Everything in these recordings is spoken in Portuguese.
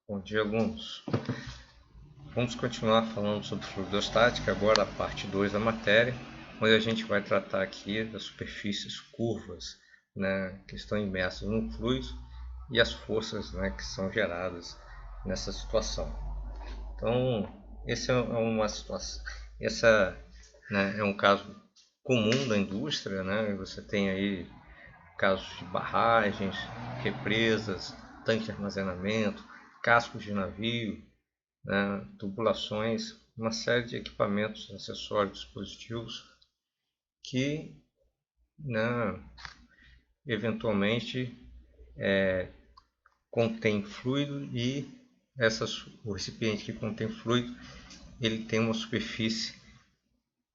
Bom dia, alunos. Vamos continuar falando sobre fluidostática, agora a parte 2 da matéria, onde a gente vai tratar aqui das superfícies curvas, né, que estão imersas no fluido e as forças, né, que são geradas nessa situação. Então, essa é uma situação, essa, né, é um caso comum da indústria, né? Você tem aí casos de barragens, represas, tanque de armazenamento, cascos de navio, né, tubulações, uma série de equipamentos, acessórios, dispositivos que, né, eventualmente contém fluido e o recipiente que contém fluido ele tem uma superfície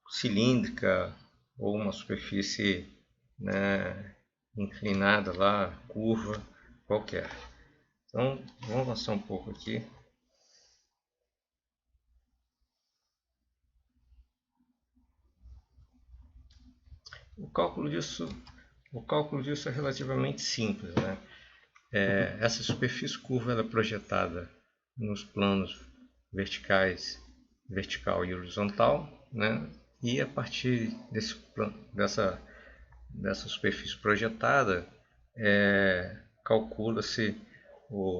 cilíndrica ou uma superfície, né, inclinada lá, curva, qualquer. Então, vamos avançar um pouco aqui. O cálculo disso é relativamente simples, né? Essa superfície curva ela é projetada nos planos vertical e horizontal, né? E a partir dessa superfície projetada, calcula-se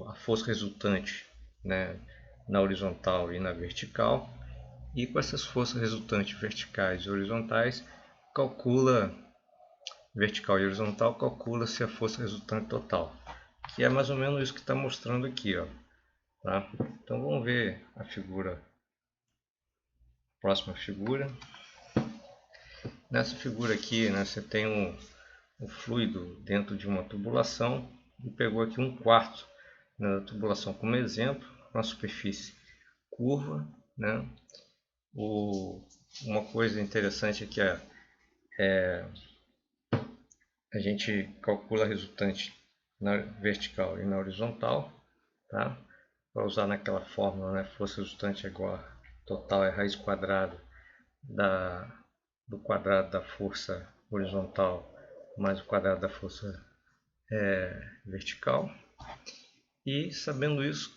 a força resultante, né, na horizontal e na vertical, e com essas forças resultantes verticais e horizontais, vertical e horizontal, calcula-se a força resultante total, que é mais ou menos isso que está mostrando aqui, ó, tá? Então vamos ver a figura, próxima figura. Nessa figura aqui, né, você tem um fluido dentro de uma tubulação e pegou aqui um quarto, né, da tubulação como exemplo, com a superfície curva, né? Uma coisa interessante aqui a gente calcula a resultante na vertical e na horizontal, tá? Para usar naquela fórmula, né? Força resultante é igual a total é raiz quadrada do quadrado da força horizontal mais o quadrado da força vertical. E sabendo isso,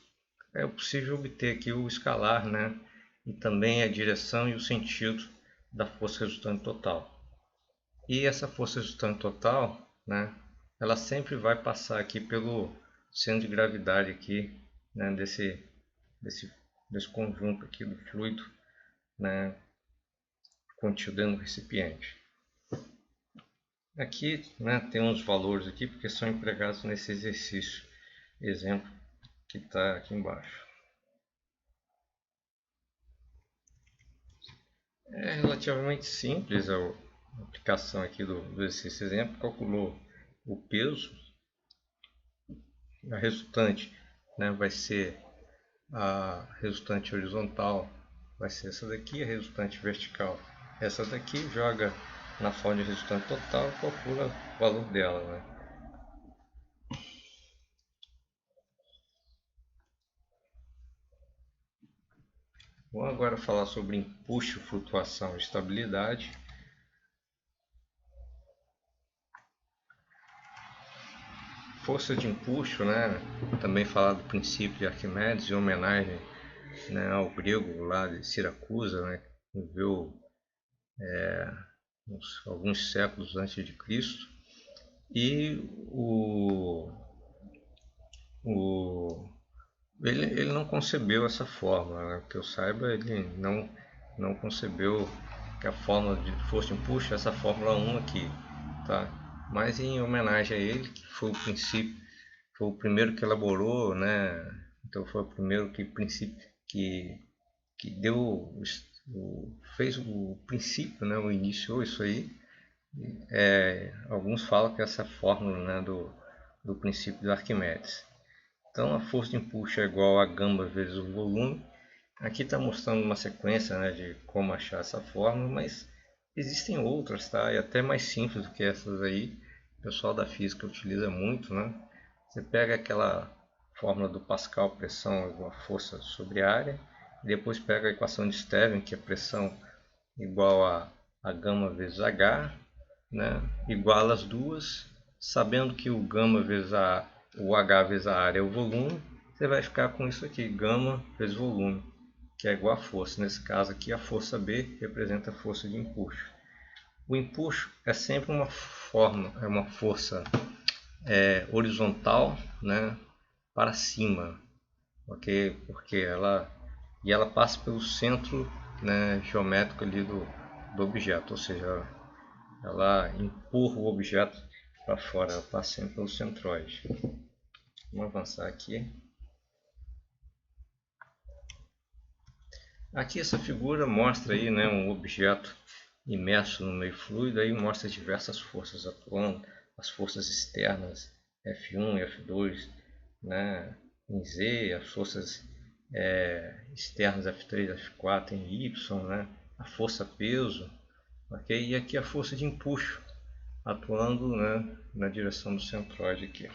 é possível obter aqui o escalar, né? E também a direção e o sentido da força resultante total. E essa força resultante total, né, ela sempre vai passar aqui pelo centro de gravidade aqui, né, desse conjunto aqui do fluido, né, contido dentro do recipiente. Aqui, né, tem uns valores aqui porque são empregados nesse exercício, exemplo que está aqui embaixo. É relativamente simples a aplicação aqui do exercício exemplo. Calculou o peso, a resultante, né, vai ser a resultante horizontal, vai ser essa daqui, a resultante vertical essa daqui, joga na fórmula de resultante total e calcula o valor dela, né? Vamos agora falar sobre empuxo, flutuação e estabilidade. Força de empuxo, né? Também falar do princípio de Arquimedes, em homenagem, né, ao grego lá de Siracusa, né, que viveu alguns séculos antes de Cristo. E ele não concebeu essa fórmula, né? Que eu saiba, ele não concebeu que a fórmula de força de empuxo é essa fórmula 1 aqui, tá? Mas em homenagem a ele, que foi o princípio, foi o primeiro que elaborou, né? Então foi o primeiro que deu, fez o princípio, né? O iniciou isso aí. Alguns falam que essa fórmula, né, do princípio de Arquimedes. Então a força de empuxo é igual a gama vezes o volume. Aqui está mostrando uma sequência, né, de como achar essa fórmula, mas existem outras, tá? E até mais simples do que essas aí. O pessoal da física utiliza muito, né? Você pega aquela fórmula do Pascal, pressão igual a força sobre a área, e depois pega a equação de Stevin, que é pressão igual a gama vezes H, né? Iguala as duas, sabendo que o gama vezes o H vezes a área é o volume, você vai ficar com isso aqui, gama vezes volume, que é igual a força. Nesse caso aqui, a força B representa a força de empuxo. O empuxo é sempre uma força horizontal, né, para cima, ok? Porque ela passa pelo centro, né, geométrico ali do objeto, ou seja, ela empurra o objeto para fora, ela passa sempre pelo centroide. Vamos avançar aqui. Aqui essa figura mostra aí, né, um objeto imerso no meio fluido, aí mostra diversas forças atuando, as forças externas F1 e F2, né, em Z, as forças externas F3 e F4 em Y, né, a força peso, okay? E aqui a força de empuxo atuando, né, na direção do centroide aqui.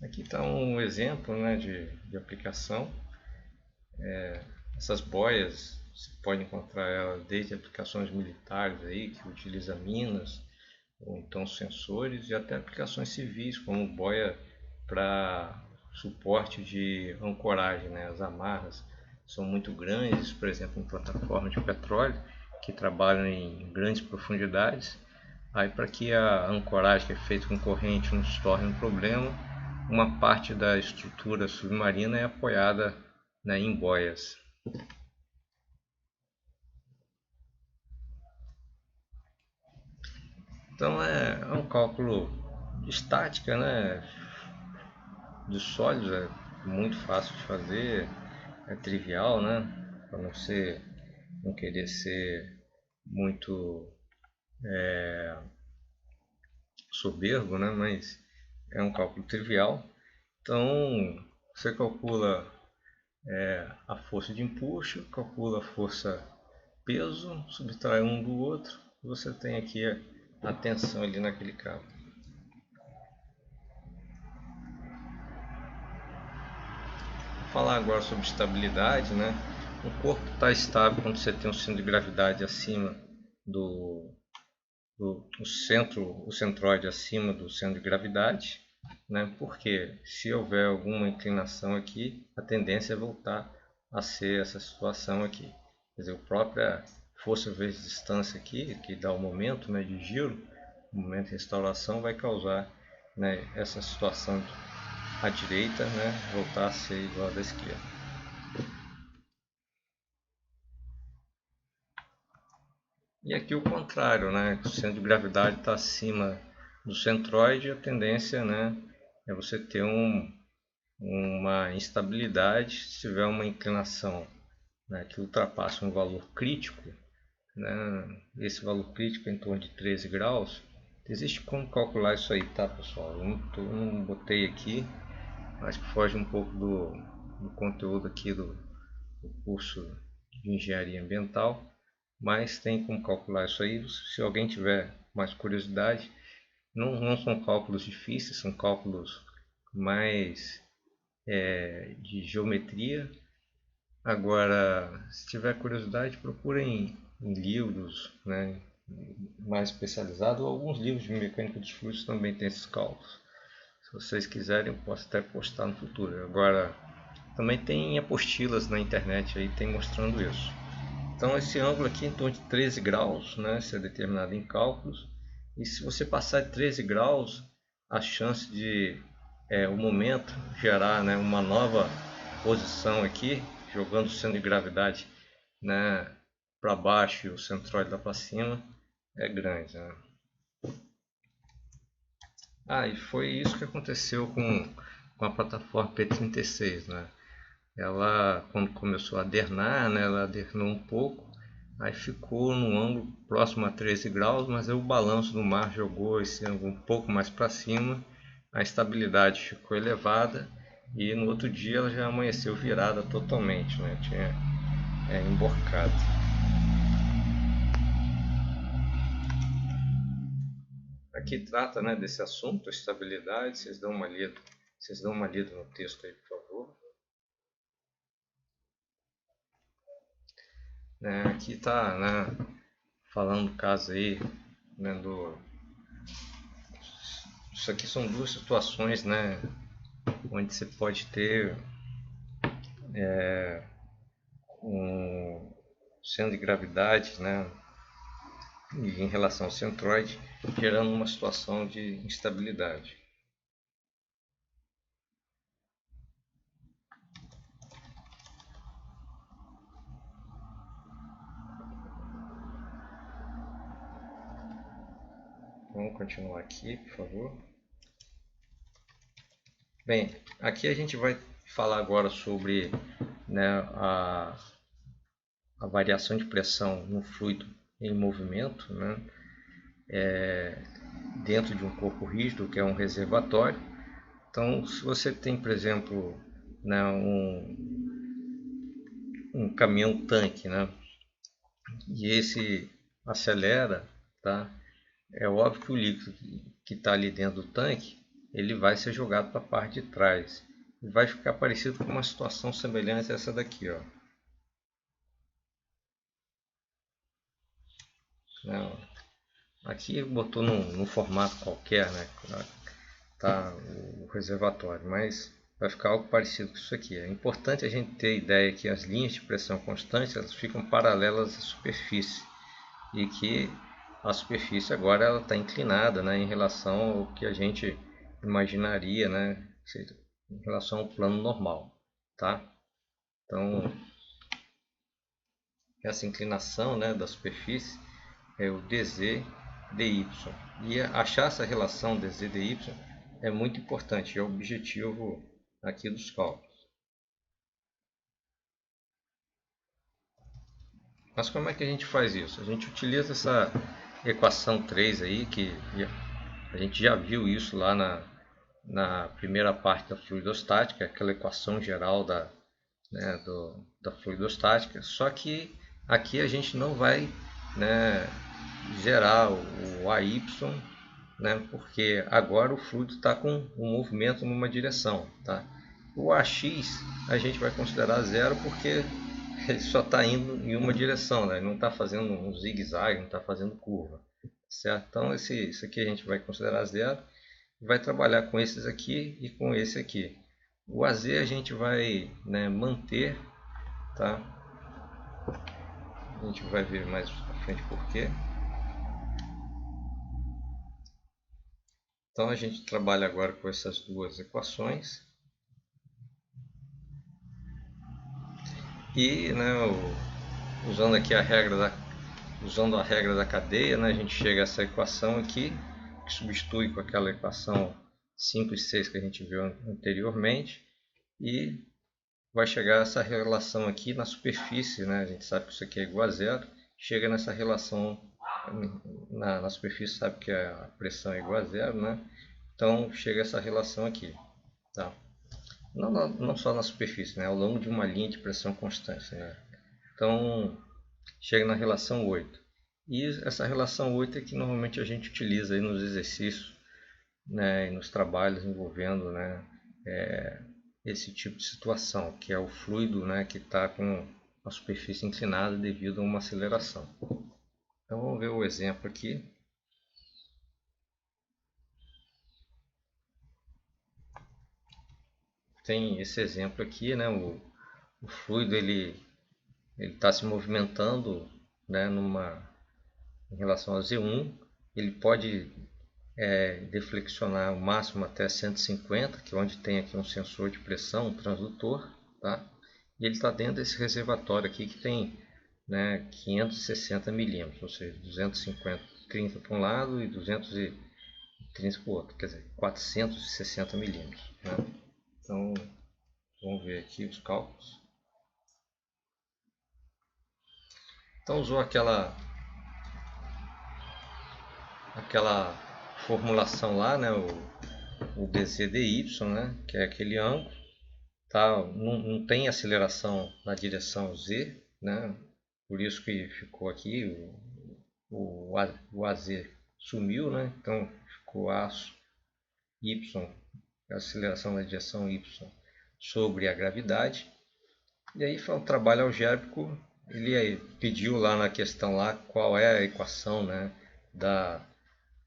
Aqui está um exemplo, né, de aplicação. Essas boias, você pode encontrar elas desde aplicações militares aí, que utiliza minas, ou então sensores, e até aplicações civis, como boia para suporte de ancoragem, né? As amarras são muito grandes, por exemplo, em plataformas de petróleo, que trabalham em grandes profundidades. Aí, para que a ancoragem que é feita com corrente não se torne um problema, uma parte da estrutura submarina é apoiada, né, em boias. Então é um cálculo de estática, né, de sólidos, é muito fácil de fazer, é trivial, né, para não querer ser muito soberbo, né, mas é um cálculo trivial. Então você calcula a força de empuxo, calcula a força peso, subtrai um do outro, você tem aqui a tensão ali naquele cabo. Vou falar agora sobre estabilidade, né? O corpo está estável quando você tem um centro de gravidade acima o centroide acima do centro de gravidade, né? Porque se houver alguma inclinação aqui, a tendência é voltar a ser essa situação aqui. Quer dizer, a própria força vezes distância aqui, que dá o momento, né, de giro, o momento de restauração, vai causar, né, essa situação à direita, né, voltar a ser igual à da esquerda. E aqui o contrário, né? O centro de gravidade está acima do centroide, a tendência, né, é você ter uma instabilidade se tiver uma inclinação, né, que ultrapassa um valor crítico, né? Esse valor crítico é em torno de 13 graus. Existe como calcular isso aí, tá, pessoal? Eu não botei aqui, acho que foge um pouco do conteúdo aqui do curso de engenharia ambiental, mas tem como calcular isso aí. Se alguém tiver mais curiosidade, não são cálculos difíceis, são cálculos mais de geometria. Agora, se tiver curiosidade, procurem em livros, né, mais especializados, ou alguns livros de mecânica dos fluidos também tem esses cálculos. Se vocês quiserem, eu posso até postar no futuro. Agora, também tem apostilas na internet aí tem mostrando isso. Então esse ângulo aqui é em torno de 13 graus, né, isso é determinado em cálculos. E se você passar de 13 graus, a chance de o momento gerar, né, uma nova posição aqui, jogando o centro de gravidade, né, para baixo e o centroide lá para cima, é grande, né? E foi isso que aconteceu com a plataforma P-36, né? Ela, quando começou a adernar, né, ela adernou um pouco, aí ficou num ângulo próximo a 13 graus, mas aí o balanço do mar jogou esse ângulo um pouco mais para cima, a estabilidade ficou elevada e no outro dia ela já amanheceu virada totalmente, né, tinha emborcado. Aqui trata, né, desse assunto, estabilidade, vocês dão uma lida no texto aí, por favor. Aqui está, né, falando do caso aí, né, isso aqui são duas situações, né, onde você pode ter um centro de gravidade, né, e em relação ao centroide, gerando uma situação de instabilidade. Vamos continuar aqui, por favor. Bem, aqui a gente vai falar agora sobre, né, a variação de pressão no fluido em movimento, né, dentro de um corpo rígido, que é um reservatório. Então, se você tem, por exemplo, né, um caminhão-tanque, né, e esse acelera, tá? É óbvio que o líquido que está ali dentro do tanque, ele vai ser jogado para a parte de trás. E vai ficar parecido com uma situação semelhante a essa daqui, ó. Não, aqui botou num formato qualquer, né? Tá o reservatório, mas vai ficar algo parecido com isso aqui. É importante a gente ter a ideia que as linhas de pressão constante elas ficam paralelas à superfície e que a superfície agora ela está inclinada, né, em relação ao que a gente imaginaria, né, em relação ao plano normal, tá? Então essa inclinação, né, da superfície é o dz dy e achar essa relação dz dy é muito importante, é o objetivo aqui dos cálculos. Mas como é que a gente faz isso? A gente utiliza essa equação 3 aí, que a gente já viu isso lá na primeira parte da fluidostática, aquela equação geral né, da fluidostática, só que aqui a gente não vai, né, gerar o AY, né, porque agora o fluido está com um movimento numa direção. Tá? O AX a gente vai considerar zero porque ele só está indo em uma direção, né? Ele não está fazendo um zigue-zague, não está fazendo curva. Certo? Então isso aqui a gente vai considerar zero, vai trabalhar com esses aqui e com esse aqui. O AZ a gente vai, né, manter, tá? A gente vai ver mais à frente por quê. Então a gente trabalha agora com essas duas equações e, né, usando aqui usando a regra da cadeia, né, a gente chega a essa equação aqui que substitui com aquela equação 5 e 6 que a gente viu anteriormente e vai chegar a essa relação aqui na superfície, né? A gente sabe que isso aqui é igual a zero, chega nessa relação na superfície, sabe que a pressão é igual a zero, né? Então chega essa relação aqui, tá? Não só na superfície, né? Ao longo de uma linha de pressão constante, né? Então chega na relação 8. E essa relação 8 é que normalmente a gente utiliza aí nos exercícios, né, e nos trabalhos envolvendo, né, esse tipo de situação, que é o fluido, né, que está com a superfície inclinada devido a uma aceleração. Então vamos ver o exemplo aqui. Tem esse exemplo aqui, né, o fluido ele está se movimentando, né, em relação a Z1, ele pode deflexionar o máximo até 150, que é onde tem aqui um sensor de pressão, um transdutor, tá? E ele está dentro desse reservatório aqui que tem, né, 560 milímetros, ou seja, 250, 30 para um lado e 230 para o outro, quer dizer, 460 milímetros. Né? Então, vamos ver aqui os cálculos. Então, usou aquela formulação lá, né, o dz/dy, né, que é aquele ângulo. Tá, não tem aceleração na direção z, né? Por isso que ficou aqui o AZ sumiu, né? Então ficou y, a aceleração na direção y sobre a gravidade. E aí foi um trabalho algébrico ele aí pediu lá na questão lá qual é a equação, né,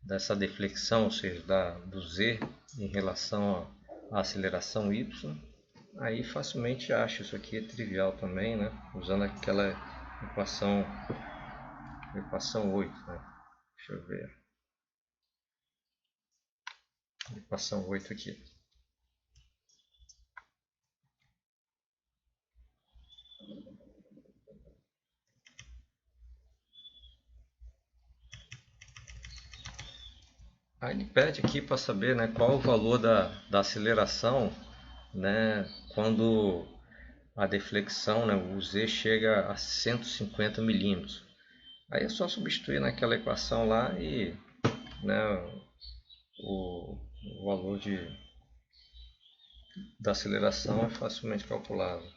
dessa deflexão, ou seja, do z em relação à aceleração y. Aí facilmente acho, isso aqui é trivial também, né, usando aquela equação 8, né? Deixa eu ver. Equação 8 aqui. Aí ele pede aqui para saber, né, qual o valor da aceleração, né, quando a deflexão, né, o z chega a 150 milímetros. Aí é só substituir naquela equação lá e, né, o valor da aceleração é facilmente calculável.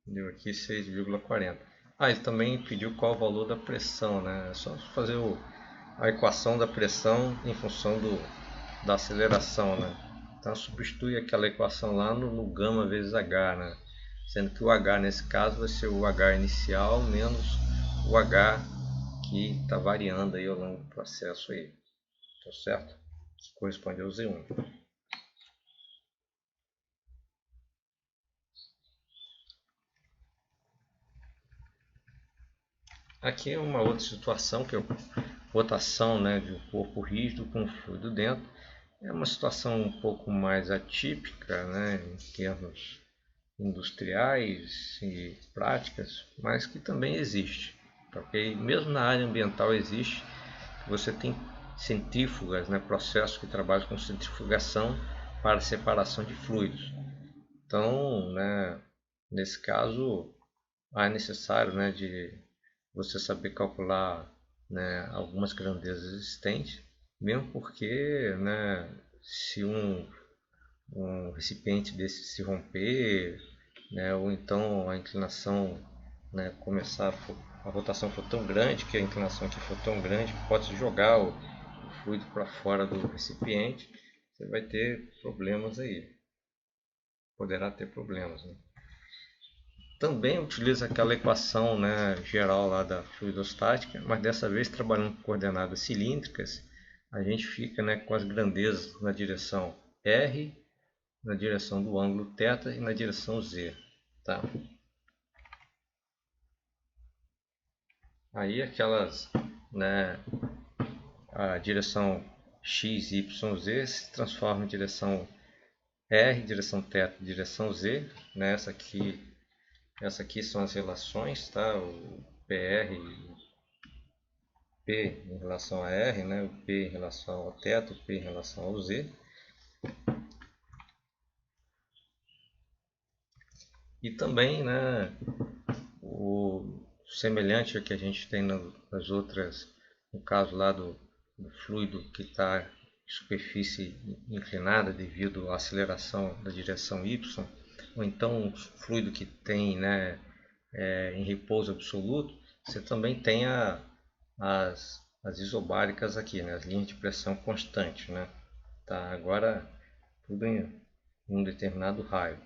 Deu aqui 6,40. Ele também pediu qual o valor da pressão, né? É só fazer a equação da pressão em função da aceleração, né? Então substitui aquela equação lá no gama vezes H, né? Sendo que o H nesse caso vai ser o H inicial menos o H que está variando aí ao longo do processo aí, tá certo? Isso corresponde ao Z1. Aqui é uma outra situação que é a rotação, né, de um corpo rígido com um fluido dentro. É uma situação um pouco mais atípica, né, em termos industriais e práticas, mas que também existe. Okay? Mesmo na área ambiental existe. Você tem centrífugas, né, processos que trabalham com centrifugação para separação de fluidos. Então, né, nesse caso, é necessário, né, de você saber calcular, né, algumas grandezas existentes, mesmo porque, né, se um recipiente desse se romper, né, ou então a inclinação, né, a rotação for tão grande, que a inclinação aqui for tão grande, pode jogar o fluido para fora do recipiente, você vai ter problemas aí, poderá ter problemas, né? Também utiliza aquela equação, né, geral lá da fluidostática, mas dessa vez trabalhando com coordenadas cilíndricas, a gente fica, né, com as grandezas na direção R, na direção do ângulo θ e na direção z. Tá? Aí aquelas, né, a direção x, y, z se transforma em direção R, direção θ, direção z. Né? Essa aqui são as relações, tá? O PR, P em relação a R, né? O P em relação ao θ, o P em relação ao z. E também, né, o semelhante ao que a gente tem nas outras, no caso lá do fluido que está em superfície inclinada devido à aceleração da direção y, ou então o fluido que tem, né, em repouso absoluto, você também tem as isobáricas aqui, né, as linhas de pressão constante, né? Tá, agora tudo em um determinado raio.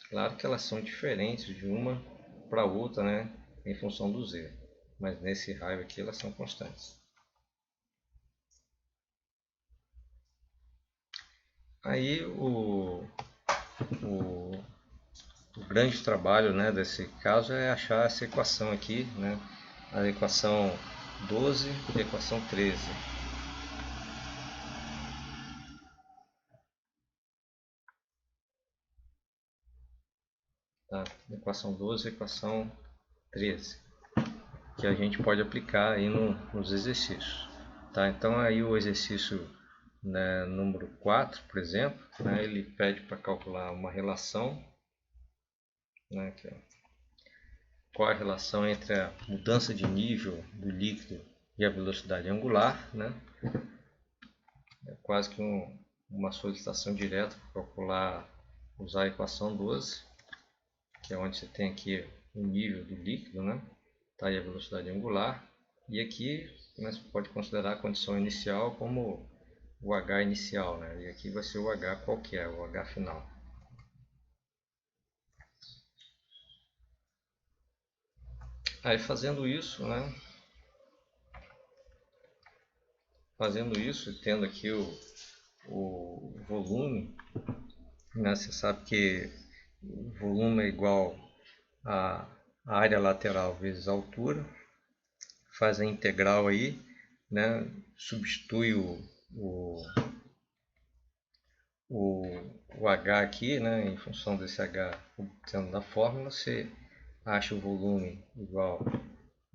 Claro que elas são diferentes de uma para outra, né, em função do z, mas nesse raio aqui elas são constantes. Aí o grande trabalho, né, desse caso é achar essa equação aqui, né, a equação 12 e a equação 13. Tá? Equação 12 e equação 13, que a gente pode aplicar aí nos exercícios. Tá? Então aí o exercício, né, número 4, por exemplo, né, ele pede para calcular uma relação, né, aqui, ó. Qual a relação entre a mudança de nível do líquido e a velocidade angular, né? É quase que uma solicitação direta para calcular, usar a equação 12, que é onde você tem aqui o nível do líquido, né? Tá aí a velocidade angular, e aqui, né, você pode considerar a condição inicial como o H inicial, né? E aqui vai ser o H qualquer, o H final. Aí fazendo isso, né? Fazendo isso, tendo aqui o volume, né? Você sabe que o volume é igual a área lateral vezes a altura. Faz a integral aí, né? Substitui o H aqui, né? Em função desse H obtendo da fórmula, você acha o volume igual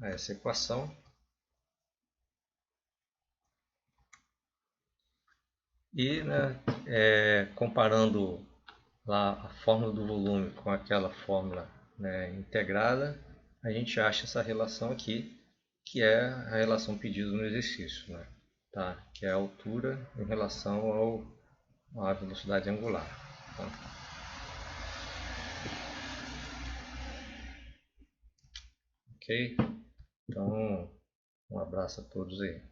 a essa equação. E, né, comparando lá a fórmula do volume com aquela fórmula, né, integrada, a gente acha essa relação aqui, que é a relação pedida no exercício, né, tá? Que é a altura em relação à velocidade angular. Tá? Ok? Então, um abraço a todos aí.